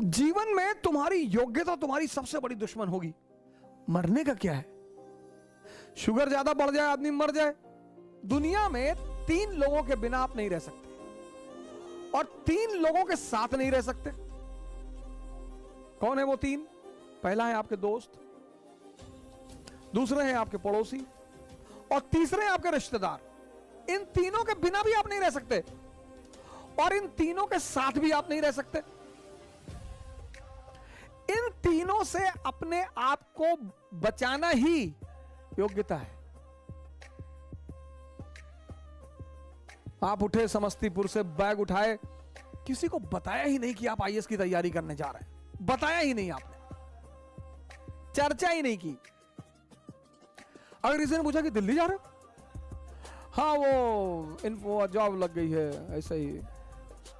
जीवन में तुम्हारी योग्यता तुम्हारी सबसे बड़ी दुश्मन होगी। मरने का क्या है? शुगर ज्यादा बढ़ जाए, आदमी मर जाए। दुनिया में 3 लोगों के बिना आप नहीं रह सकते और 3 लोगों के साथ नहीं रह सकते। कौन है वो 3? पहला है आपके दोस्त, दूसरे हैं आपके पड़ोसी और तीसरे हैं आपके रिश्तेदार। इन तीनों के बिना भी आप नहीं रह सकते और इन तीनों के साथ भी आप नहीं रह सकते। इन तीनों से अपने आप को बचाना ही योग्यता है। आप उठे समस्तीपुर से, बैग उठाए, किसी को बताया ही नहीं कि आप आईएएस की तैयारी करने जा रहे हैं। बताया ही नहीं आपने, चर्चा ही नहीं की। अगर किसी ने पूछा कि दिल्ली जा रहे हो, हाँ वो जॉब लग गई है, ऐसे ही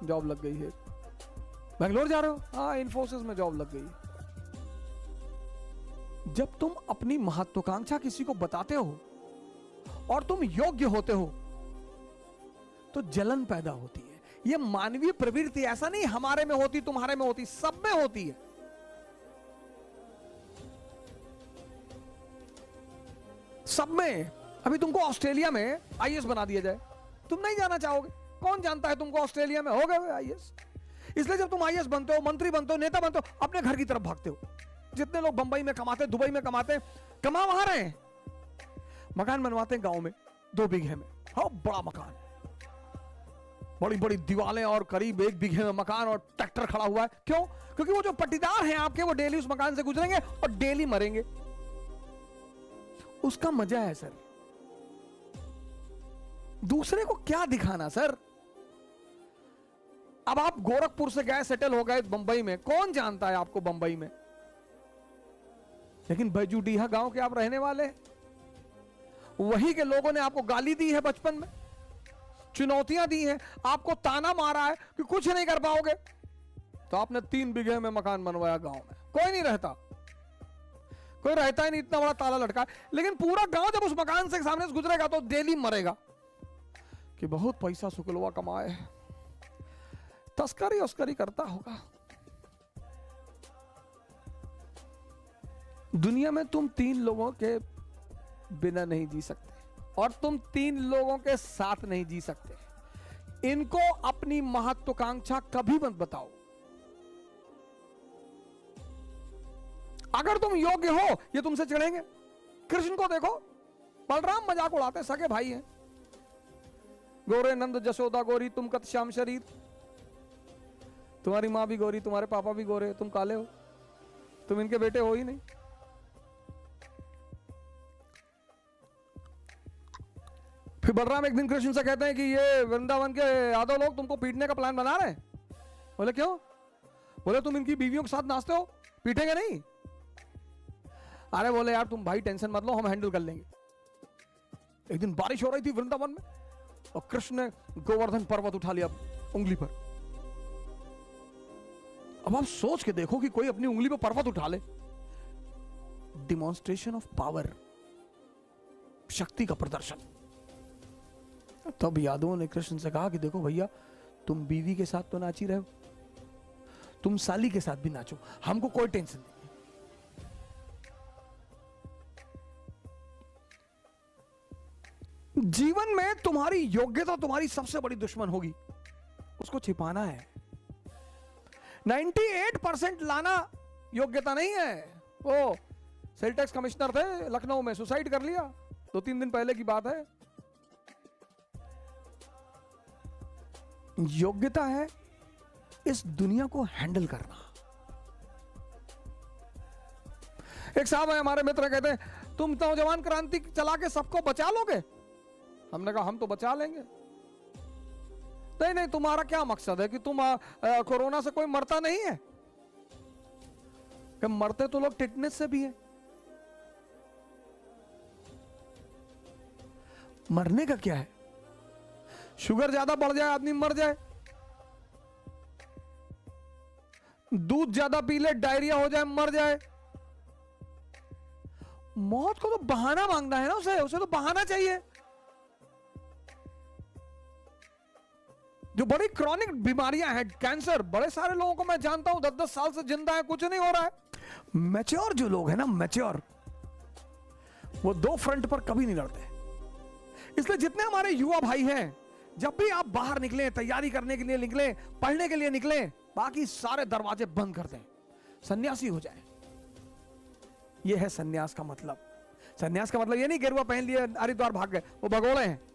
जॉब लग गई है। बेंगलोर जा रहे हो, हाँ इन्फोसिस में जॉब लग गई। जब तुम अपनी महत्वाकांक्षा किसी को बताते हो और तुम योग्य होते हो तो जलन पैदा होती है। यह मानवीय प्रवृत्ति, ऐसा नहीं हमारे में होती, तुम्हारे में होती, सब में होती है। सब में। अभी तुमको ऑस्ट्रेलिया में आईएएस बना दिया जाए, तुम नहीं जाना चाहोगे। कौन जानता है तुमको ऑस्ट्रेलिया में हो गए आईएएस। इसलिए जब तुम आईएएस बनते हो, मंत्री बनते हो, नेता बनते हो, अपने घर की तरफ भागते हो। जितने लोग बंबई में कमाते, दुबई में कमाते, कमा वहां रहे हैं, मकान बनवाते हैं गांव में 2 बीघे में। हाँ, बड़ा मकान, बड़ी बड़ी दीवारें और करीब 1 बीघे में मकान और ट्रैक्टर खड़ा हुआ है। क्यों? क्योंकि वो जो पट्टीदार हैं आपके, वो डेली उस मकान से गुजरेंगे और डेली मरेंगे। उसका मजा है सर। दूसरे को क्या दिखाना सर। अब आप गोरखपुर से गए, सेटल हो गए बंबई में, कौन जानता है आपको बंबई में। लेकिन बैजूडीहा गांव के आप रहने वाले, वहीं के लोगों ने आपको गाली दी है बचपन में, चुनौतियां दी हैं, आपको ताना मारा है कि कुछ नहीं कर पाओगे, तो आपने 3 बीघे में मकान बनवाया गांव में। कोई नहीं रहता, कोई रहता ही नहीं, इतना बड़ा ताला लटका। लेकिन पूरा गांव जब उस मकान से सामने से गुजरेगा तो डेली मरेगा कि बहुत पैसा शुक्लवा कमाए, तस्करी उस्करी करता होगा। दुनिया में तुम 3 लोगों के बिना नहीं जी सकते और तुम 3 लोगों के साथ नहीं जी सकते। इनको अपनी महत्वाकांक्षा कभी मत बताओ। अगर तुम योग्य हो, ये तुमसे चिढ़ेंगे। कृष्ण को देखो, बलराम मजाक उड़ाते, सगे भाई हैं। गोरे नंद जशोदा गोरी, तुम कत श्याम शरीर। तुम्हारी मां भी गोरी, तुम्हारे पापा भी गोरे, तुम काले हो, तुम इनके बेटे हो ही नहीं। फिर बलराम एक दिन कृष्ण से कहते हैं कि ये वृंदावन के यादव लोग तुमको पीटने का प्लान बना रहे हैं। बोले क्यों? बोले तुम इनकी बीवियों के साथ नाचते हो, पीटेंगे नहीं। अरे बोले यार तुम भाई टेंशन मत लो, हम हैंडल कर लेंगे। एक दिन बारिश हो रही थी वृंदावन में और कृष्ण ने गोवर्धन पर्वत उठा लिया उंगली पर। अब आप सोच के देखो कि कोई अपनी उंगली पर पर्वत उठा ले। डिमॉन्स्ट्रेशन ऑफ पावर, शक्ति का प्रदर्शन। तब यादवों ने कृष्ण से कहा कि देखो भैया, तुम बीवी के साथ तो नाची रहे हो, तुम साली के साथ भी नाचो, हमको कोई टेंशन नहीं। जीवन में तुम्हारी योग्यता तुम्हारी सबसे बड़ी दुश्मन होगी, उसको छिपाना है। 98% लाना योग्यता नहीं है। वो सेल टैक्स कमिश्नर थे लखनऊ में, सुसाइड कर लिया, 2-3 दिन पहले की बात है। योग्यता है इस दुनिया को हैंडल करना। एक साहब है हमारे मित्र, कहते हैं तुम नौजवान क्रांति चला के सबको बचा लोगे। हमने कहा हम तो बचा लेंगे। नहीं नहीं, तुम्हारा क्या मकसद है कि तुम कोरोना से कोई मरता नहीं है? कि मरते तो लोग टिटनेस से भी है। मरने का क्या है? शुगर ज्यादा बढ़ जाए, आदमी मर जाए। दूध ज्यादा पी ले, डायरिया हो जाए, मर जाए। मौत को तो बहाना मांगना है ना, उसे तो बहाना चाहिए। जो बड़ी क्रॉनिक बीमारियां हैं, कैंसर, बड़े सारे लोगों को मैं जानता हूं 10-10 साल से जिंदा है, कुछ नहीं हो रहा है। मैच्योर जो लोग हैं ना, मैच्योर, वो दो फ्रंट पर कभी नहीं लड़ते। इसलिए जितने हमारे युवा भाई हैं, जब भी आप बाहर निकलें, तैयारी करने के लिए निकलें, पढ़ने के लिए निकलें, बाकी सारे दरवाजे बंद कर दें, सन्यासी हो जाए। यह है सन्यास का मतलब। सन्यास का मतलब ये नहीं गिरुआ पहन लिए हरिद्वार भाग गए, वो भगोड़े हैं।